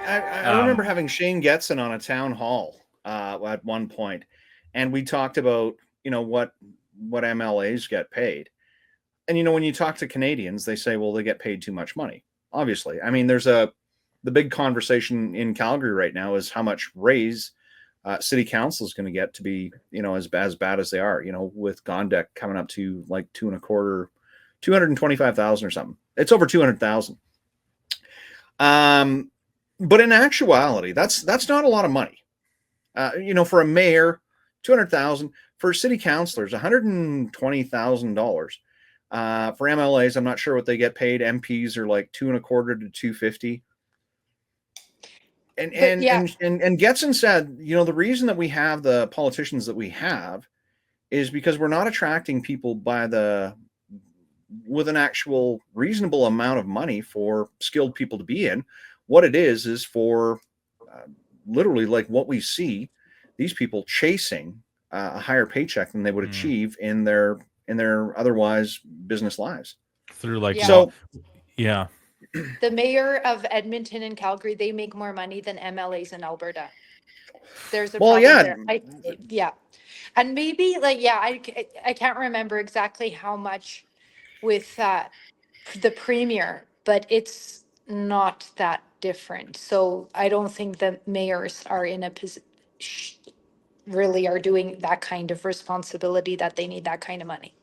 I remember having Shane Getson on a town hall at one point, and we talked about what MLAs get paid. And when you talk to Canadians, they say, well, they get paid too much money. Obviously, I mean, the big conversation in Calgary right now is how much raise city council is going to get to be as bad as they are. With Gondek coming up to like 225,000 or something. It's over 200,000. But in actuality, that's not a lot of money. For a mayor, 200,000. For city councilors, $120,000. For MLAs, I'm not sure what they get paid. MPs are like 225 to 250. And Getson said, the reason that we have the politicians that we have is because we're not attracting people with an actual reasonable amount of money for skilled people to be in. What it is for literally like what we see, these people chasing a higher paycheck than they would achieve in their otherwise business lives. Through like, The mayor of Edmonton and Calgary, they make more money than MLAs in Alberta. There's a problem there. And maybe I can't remember exactly how much with the premier, but it's not that different. So I don't think the mayors are in a position really are doing that kind of responsibility that they need that kind of money.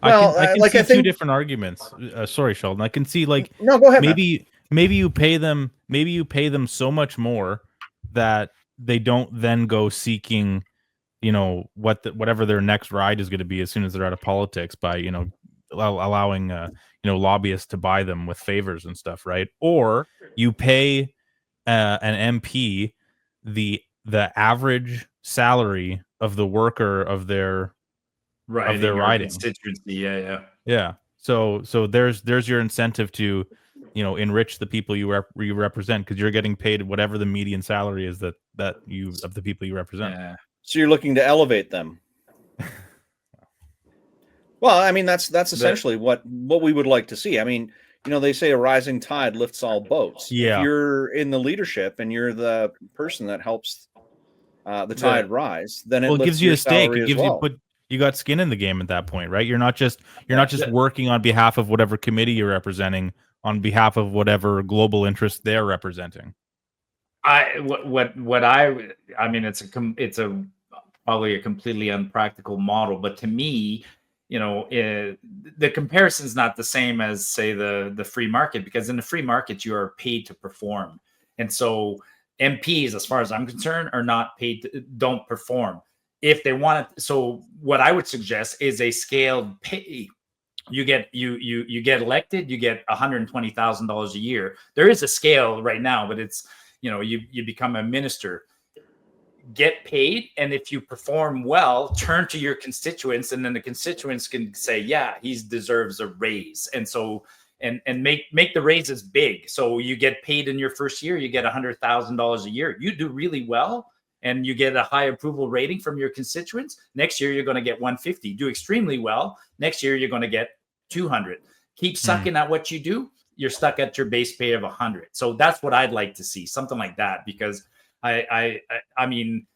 Well, I can see two different arguments. Sorry, Sheldon. I can see no, go ahead. Maybe you pay them so much more that they don't then go seeking, whatever their next ride is going to be as soon as they're out of politics by allowing lobbyists to buy them with favors and stuff, right? Or you pay an MP the average salary of the worker of their riding constituency. Yeah. So there's your incentive to enrich the people you represent, because you're getting paid whatever the median salary is that you of the people you represent. Yeah. So you're looking to elevate them. Well, I mean, that's essentially what we would like to see. I mean, they say a rising tide lifts all boats. Yeah. If you're in the leadership and you're the person that helps the tide rise, then it gives you a stake. It gives you got skin in the game at that point, right? You're not just working on behalf of whatever committee you're representing, on behalf of whatever global interest they're representing. I mean, it's probably a completely unpractical model, but to me, the comparison is not the same as, say, the free market, because in the free market you are paid to perform, and so MPs, as far as I'm concerned, are not paid don't perform. If they want it, so what I would suggest is a scaled pay. You get elected, you get $120,000 a year. There is a scale right now, but it's you become a minister, get paid, and if you perform well, turn to your constituents, and then the constituents can say, yeah, he deserves a raise, and so and make the raises big. So you get paid in your first year, you get $100,000 a year. You do really well, and you get a high approval rating from your constituents. Next year, you're going to get 150. Do extremely well. Next year, you're going to get 200. Keep sucking at what you do. You're stuck at your base pay of 100. So that's what I'd like to see, something like that, because I mean,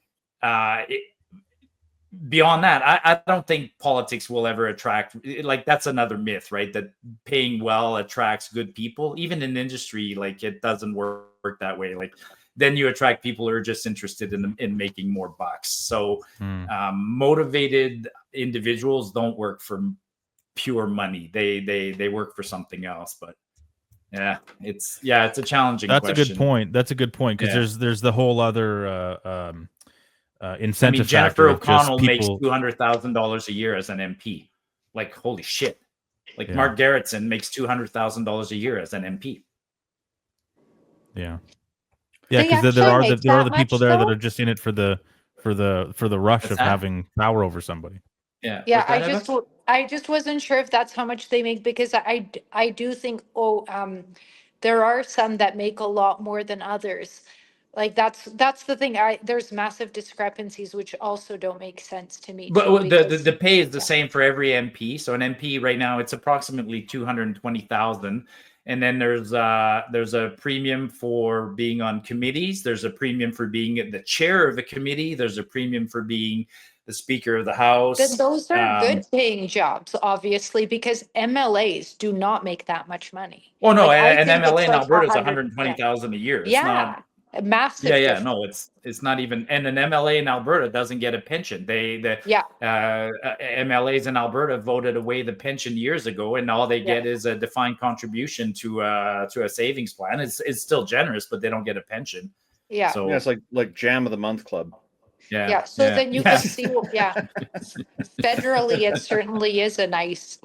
beyond that, I don't think politics will ever attract, that's another myth, right? That paying well attracts good people. Even in industry, it doesn't work that way. Then you attract people who are just interested in making more bucks. So motivated individuals don't work for pure money. They work for something else. But it's a challenging question. That's a good point. Because there's the whole other incentive. Jennifer O'Connell makes $200,000 a year as an MP. Holy shit. Mark Garrettson makes $200,000 a year as an MP. Yeah. Yeah, because there are the people there that are just in it for the rush of having power over somebody. Yeah. I just wasn't sure if that's how much they make, because I do think there are some that make a lot more than others. That's the thing. There's massive discrepancies which also don't make sense to me. But the pay is the same for every MP. So an MP right now, it's approximately $220,000. And then there's a premium for being on committees. There's a premium for being the chair of a committee. There's a premium for being the Speaker of the House. Then those are good paying jobs, obviously, because MLAs do not make that much money. Oh no, Like, I an think MLA it's in like Alberta is 100, 120,000 a year. It's yeah, not, a massive. yeah, difference. no, it's not even. And an MLA in Alberta doesn't get a pension. MLAs in Alberta voted away the pension years ago, and all they get is a defined contribution to a savings plan. It's still generous, but they don't get a pension. Yeah, so it's like Jam of the Month Club. So then you can see, federally, it certainly is a nice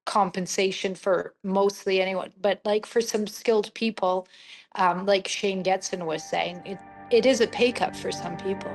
compensation for mostly anyone, but like for some skilled people, like Shane Getson was saying, it is a pay cut for some people.